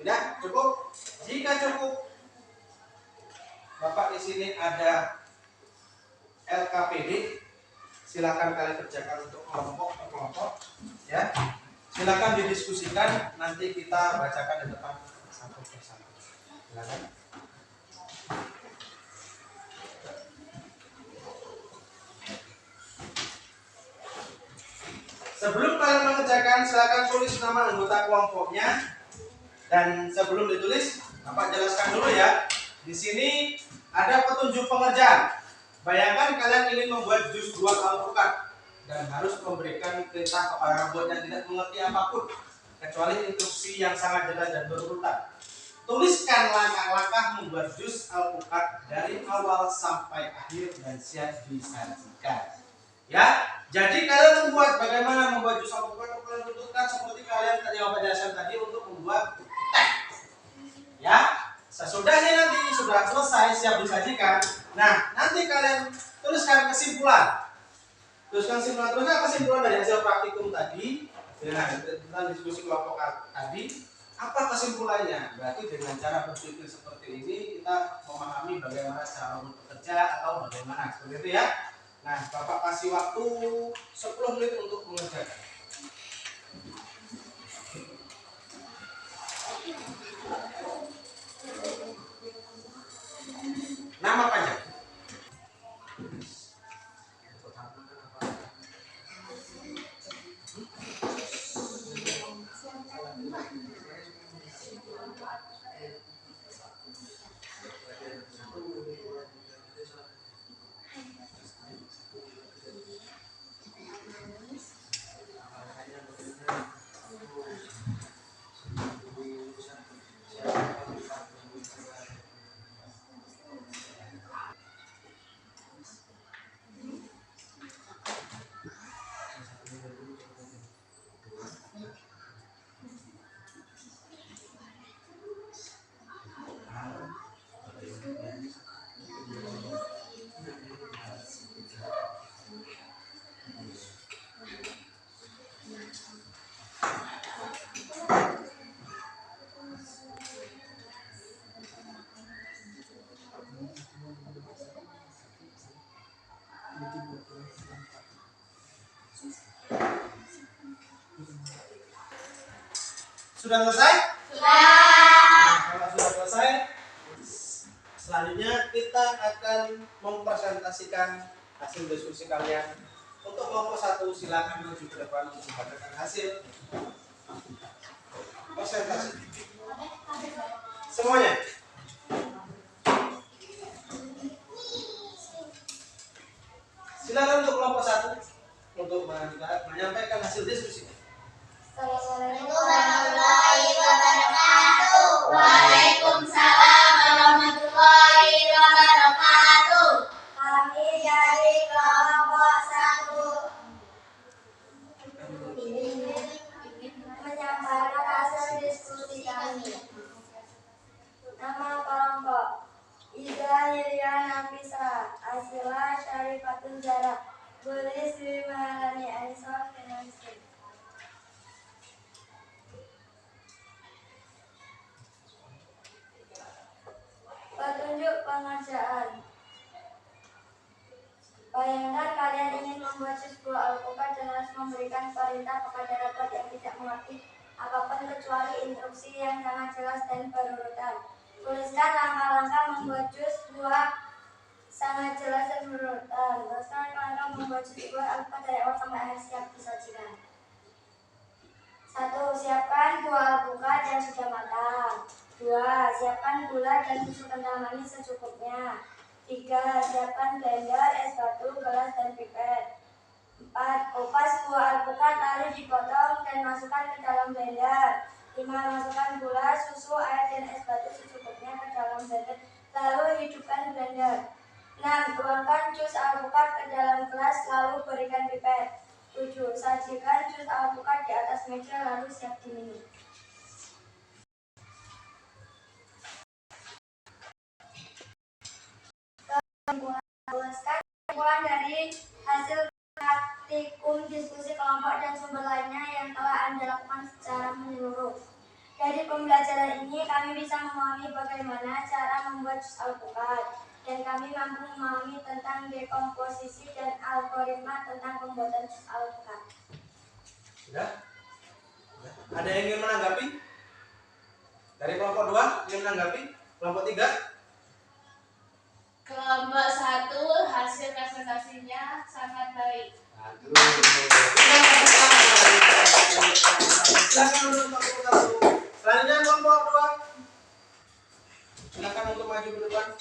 Tidak? Cukup? Jika cukup, Bapak di sini ada LKPD. Silakan kalian kerjakan untuk kelompok. Ya. Silakan didiskusikan. Nanti kita bacakan di depan satu persatu. Silakan. Sebelum kalian mengerjakan, silakan tulis nama anggota kelompoknya. Dan sebelum ditulis, Bapak jelaskan dulu ya. Di sini ada petunjuk pengerjaan. Bayangkan kalian ingin membuat jus buah alpukat dan harus memberikan perintah kepada robot yang tidak mengerti apapun kecuali instruksi yang sangat jelas dan berurutan. Tuliskan langkah-langkah membuat jus alpukat dari awal sampai akhir dan siap disajikan. Ya, jadi kalian membuat bagaimana membuat jus alpukat, kalian tuntutkan seperti kalian tadi Bapak jelaskan tadi untuk membuat teh. Ya, sesudahnya nanti sudah selesai siap disajikan. Nah, nanti kalian tuliskan kesimpulan. Tuliskan kesimpulan dari hasil praktikum tadi. Nah, tentang diskusi kelompok tadi. Apa kesimpulannya? Berarti dengan cara berpikir seperti ini kita memahami bagaimana cara bekerja atau bagaimana seperti itu ya. Nah, Bapak kasih waktu 10 menit untuk mengerjakan. Nama panjang. Sudah selesai? Sudah. Kalau sudah selesai, selanjutnya kita akan mempresentasikan hasil diskusi kalian. Untuk kelompok 1 silakan maju ke depan untuk membacakan hasil presentasi. Semuanya. Silakan untuk kelompok 1 untuk menyampaikan hasil diskusi. Assalamualaikum warahmatullahi wabarakatuh. Waalaikumsalam warahmatullahi wabarakatuh. Kami dari kelompok 1 ingin menyampaikan hasil diskusi kami. memberikan perintah kepada robot yang tidak mengerti apapun kecuali instruksi yang sangat jelas dan berurutan. Tuliskan langkah-langkah membuat jus buah sangat jelas dan berurutan. Tuliskan langkah membuat jus buah alpukat dari awal sampai akhir siap disajikan. 1. Siapkan buah alpukat yang sudah matang. 2. Siapkan gula dan susu kental manis secukupnya. 3. Siapkan blender, es batu, gelas, dan pipet. 4. Kupas buah alpukat lalu dipotong dan masukkan ke dalam blender. 5. Masukkan gula, susu, air, dan es batu secukupnya ke dalam blender, lalu hidupkan blender. 6. Tuangkan jus alpukat ke dalam gelas lalu berikan pipet. 7. Sajikan jus alpukat di atas meja lalu siap diminum. Tuliskan kesimpulan dari hasil praktikum diskusi kelompok dan sumber lainnya yang telah Anda lakukan secara menyeluruh. Dari pembelajaran ini kami bisa memahami bagaimana cara membuat jus alpukat, dan kami mampu memahami tentang dekomposisi dan algoritma tentang pembuatan jus alpukat. Sudah? Ada yang ingin menanggapi? Dari kelompok 2 ingin menanggapi? Kelompok 3? Kelompok 1 hasil presentasinya sangat baik. Aduh. Silakan untuk kelompok 1. Selanjutnya kelompok 2. Silakan untuk maju ke depan.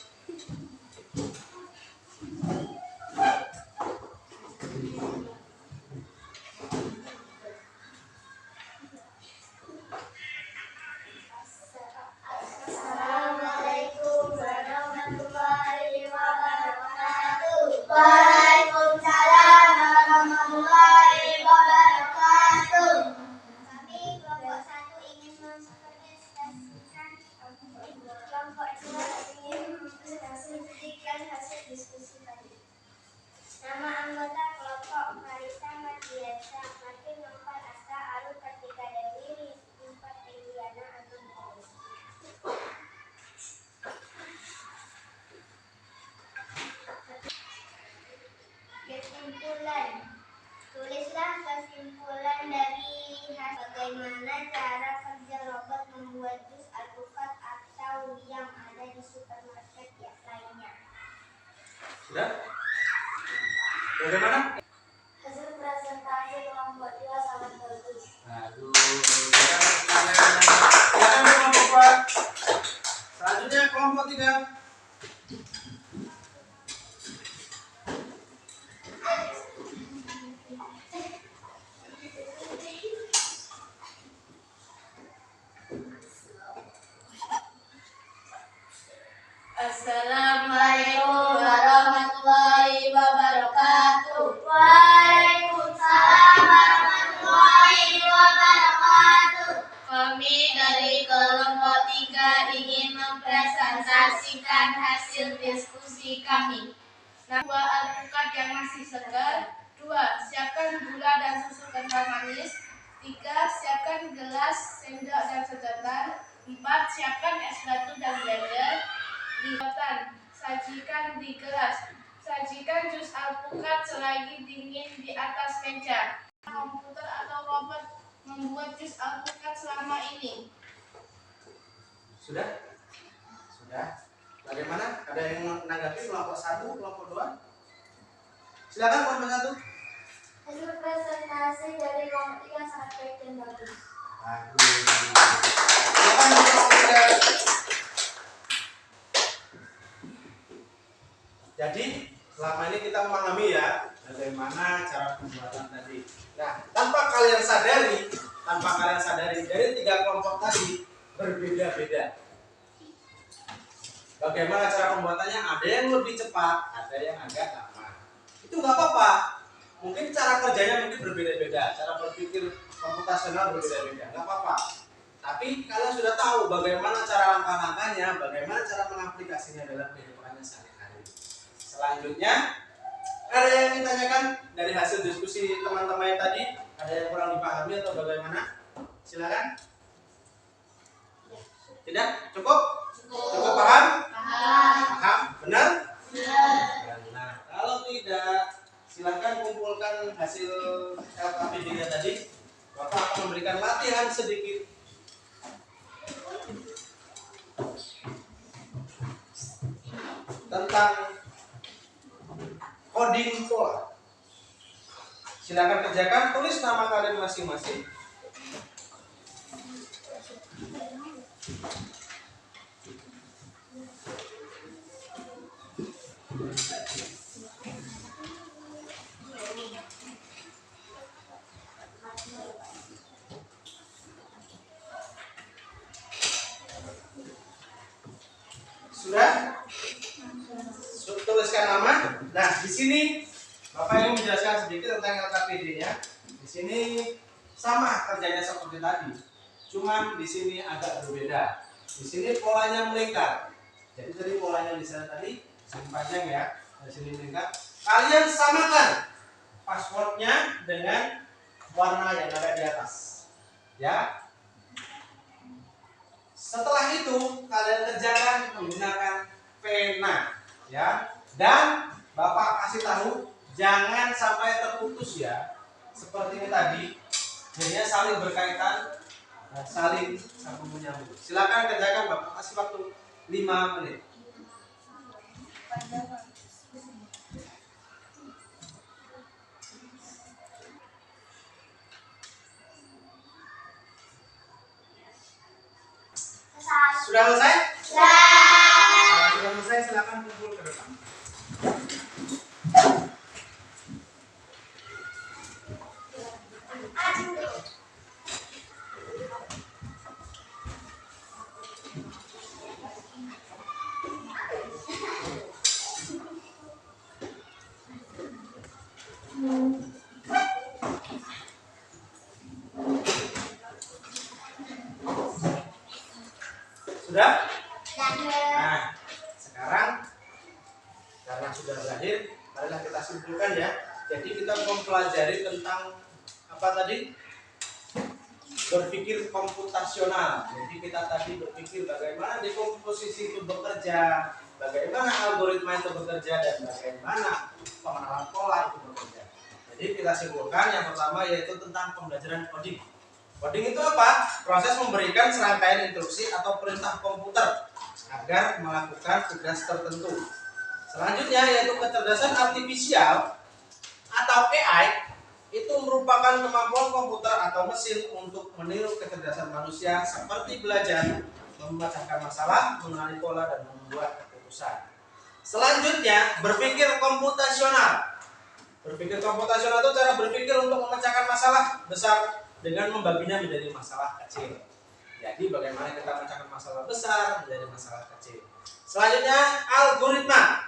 Assalamualaikum warahmatullahi wabarakatuh. Waalaikumsalam warahmatullahi wabarakatuh. Kami kelompok 1 ingin mempresentasikan, kelompok 2 ingin mempresentasikan hasil diskusi tadi. Nama anggota kelompok Marisa Mardiansa, Martin Noval Asa, Aru Kartika Dewi, Rizky Eliana, Agung Dewi. Kesimpulan. Tulislah kesimpulan dari bagaimana cara kerja robot membuat jus alpukat atau yang ada di supermarket lainnya. Sudah? Bagaimana? Hasil presentasi kelompok 2 sangat bagus. Aduh. Silakan kelompok 2. Selanjutnya kelompok 3. Assalamualaikum warahmatullahi wabarakatuh. Waalaikumsalam warahmatullahi wabarakatuh. Kami dari kelompok 3 ingin mempresentasikan hasil diskusi kami. Buah alpukat yang masih segar. 2. Siapkan gula dan susu kental manis. 3. Siapkan gelas, sendok, dan sedotan. 4. Siapkan es batu dan blender. 5. Sajikan di gelas. Sajikan jus alpukat selagi dingin di atas meja. Komputer atau robot membuat jus alpukat selama ini. Sudah? Sudah. Bagaimana? Ada yang menanggapi kelompok 1, kelompok 2? Silakan kelompok 1. Hasil presentasi dari kelompok 3 sangat baik dan bagus. Aduh. Silakan kelompok 3. Jadi selama ini kita memahami ya bagaimana cara pembuatan tadi. Nah, tanpa kalian sadari dari 3 kelompok tadi berbeda-beda. Bagaimana cara pembuatannya? Ada yang lebih cepat, ada yang agak lama. Itu nggak apa-apa. Mungkin cara kerjanya mungkin berbeda-beda, cara berpikir komputasional berbeda-beda, nggak apa-apa. Tapi kalian sudah tahu bagaimana cara langkah-langkahnya, bagaimana cara mengaplikasinya dalam kehidupannya sehari-hari. Selanjutnya, ada yang ditanyakan dari hasil diskusi teman-teman tadi? Ada yang kurang dipahami atau bagaimana? Silakan. Tidak? Cukup? Cukup paham? Paham? Benar? Benar. Kalau tidak, silakan. silahkan kumpulkan hasil LKPD-nya tadi. Bapak akan memberikan latihan sedikit tentang coding pola. Silakan kerjakan, tulis nama kalian masing-masing. Sudah? Tuliskan nama. Nah, di sini Bapak ingin menjelaskan sedikit tentang LKPD-nya. Di sini sama kerjanya seperti tadi. Cuman di sini agak berbeda. Di sini polanya melingkar. Jadi tadi polanya di sana tadi sini panjang ya, di sini melingkar. Kalian samakan passwordnya dengan warna yang ada di atas. Ya. Setelah itu kalian kerjakan menggunakan pena, ya. Dan Bapak kasih tahu jangan sampai terputus ya. Seperti ini tadi. Jadinya saling berkaitan, saling sambung menyambung. Silakan kerjakan, Bapak kasih waktu 5 menit. Sudah selesai? Sudah selesai, silakan kumpul ke depan. Sudah? Nah, sekarang karena sudah berakhir, marilah kita simpulkan ya. Jadi kita mempelajari tentang apa tadi? Berpikir komputasional. Jadi kita tadi berpikir bagaimana dekomposisi itu bekerja, bagaimana algoritma itu bekerja, dan bagaimana pengenalan pola itu bekerja. Jadi kita simpulkan yang pertama yaitu tentang pembelajaran coding. Coding itu apa? Proses memberikan serangkaian instruksi atau perintah komputer agar melakukan tugas tertentu. Selanjutnya yaitu kecerdasan artifisial atau AI itu merupakan kemampuan komputer atau mesin untuk meniru kecerdasan manusia seperti belajar, memecahkan masalah, mengenali pola, dan membuat keputusan. Selanjutnya berpikir komputasional. Berpikir komputasional itu cara berpikir untuk memecahkan masalah besar dengan membaginya menjadi masalah kecil. Jadi bagaimana kita memecahkan masalah besar menjadi masalah kecil. Selanjutnya algoritma.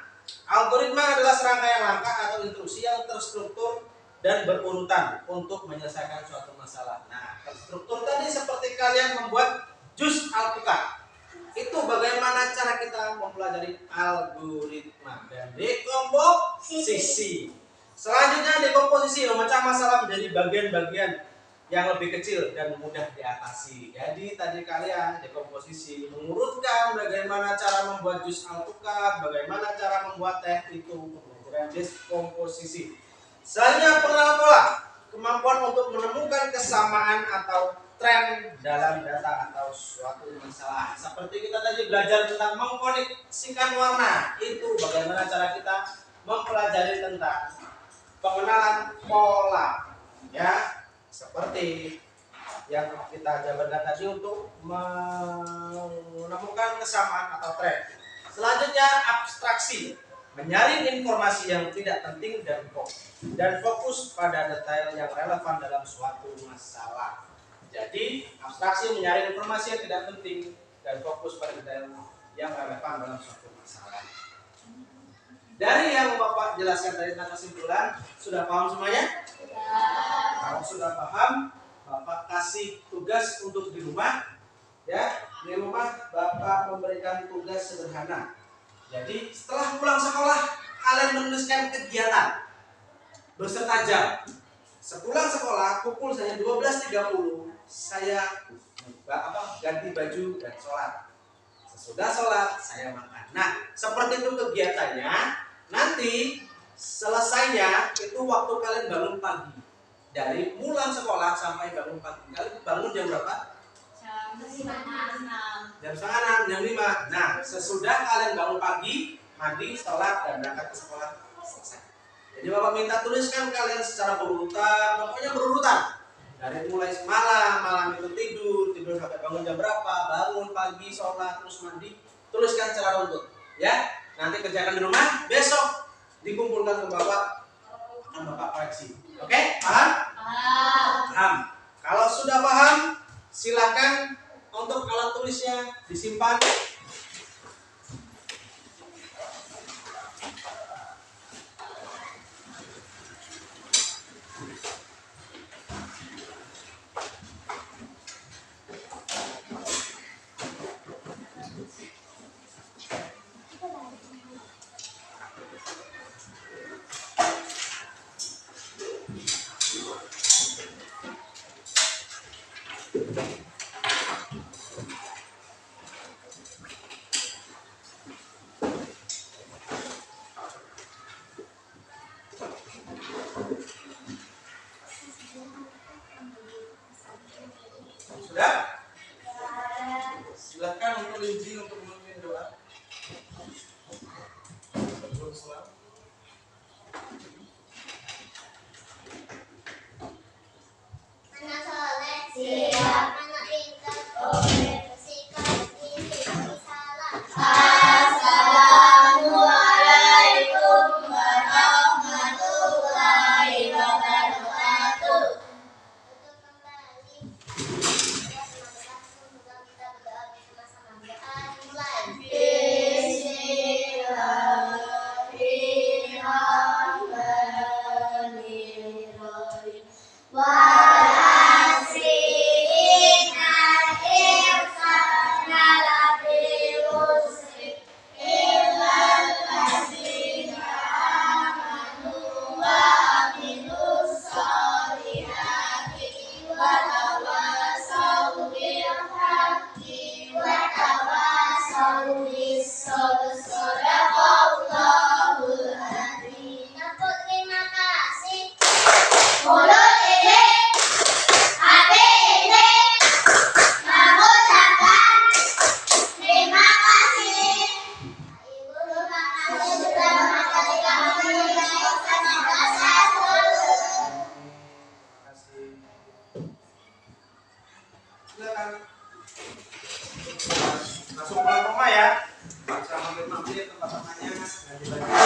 Algoritma adalah serangkaian langkah atau instruksi yang terstruktur dan berurutan untuk menyelesaikan suatu masalah. Nah, terstruktur tadi seperti kalian membuat jus alpukat. Itu bagaimana cara kita mempelajari algoritma dan dekomposisi. Selanjutnya dekomposisi memecah masalah menjadi bagian-bagian yang lebih kecil dan mudah diatasi. Jadi tadi kalian dekomposisi mengurutkan bagaimana cara membuat jus alpukat, bagaimana cara membuat teh itu, pembelajaran dekomposisi. Selanjutnya pengenalan pola, kemampuan untuk menemukan kesamaan atau tren dalam data atau suatu masalah. Seperti kita tadi belajar tentang mengkoneksikan warna, itu bagaimana cara kita mempelajari tentang pengenalan pola, ya. Seperti yang kita jabarkan tadi untuk menemukan kesamaan atau tren. Selanjutnya abstraksi, menyaring informasi yang tidak penting dan fokus pada detail yang relevan dalam suatu masalah. Jadi abstraksi menyaring informasi yang tidak penting dan fokus pada detail yang relevan dalam suatu masalah. Dari yang Bapak jelaskan tadi tentang kesimpulan, sudah paham semuanya? Kalau sudah paham, Bapak kasih tugas untuk di rumah. Ya, di rumah Bapak memberikan tugas sederhana. Jadi setelah pulang sekolah, kalian menuliskan kegiatan beserta jam. Sepulang sekolah, pukul saya 12.30, saya ganti baju dan sholat. Sesudah sholat, saya makan. Nah, seperti itu kegiatannya. Nanti selesainya itu waktu kalian bangun pagi. Dari pulang sekolah sampai bangun pagi. Kalian bangun jam berapa? Jam 5:30. Jam setengah 6, jam 5. Nah, sesudah kalian bangun pagi, mandi, sholat, dan berangkat ke sekolah, selesai. Jadi Bapak minta tuliskan kalian secara berurutan, pokoknya berurutan. Dari mulai malam itu tidur sampai bangun jam berapa, bangun pagi, sholat, terus mandi, tuliskan secara runtut. Ya, nanti kerjakan di rumah, besok dikumpulkan ke Bapak, akan Bapak koreksi. Oke, paham? Paham. Kalau sudah paham, silakan untuk alat tulisnya disimpan. Sudah? Silakan untuk Linji untuk memimpin doa. Anak soleh siap, anak pintar boleh bersikap ini salah. Assalamualaikum warahmatullahi wabarakatuh. Untuk kembali semoga kita berdoa bersama-sama. Doa dimulai. Bismillahirrahmanirrahim. Aku terima kasih. Mulut ini, hati ini, mengucapkan terima kasih. Ibu terima kasih sudah mengajari kami dengan Ustaz yang kasih. Kasih. Silakan. Langsung pulang rumah ya. Baca mampir tempat temannya, ganti baju.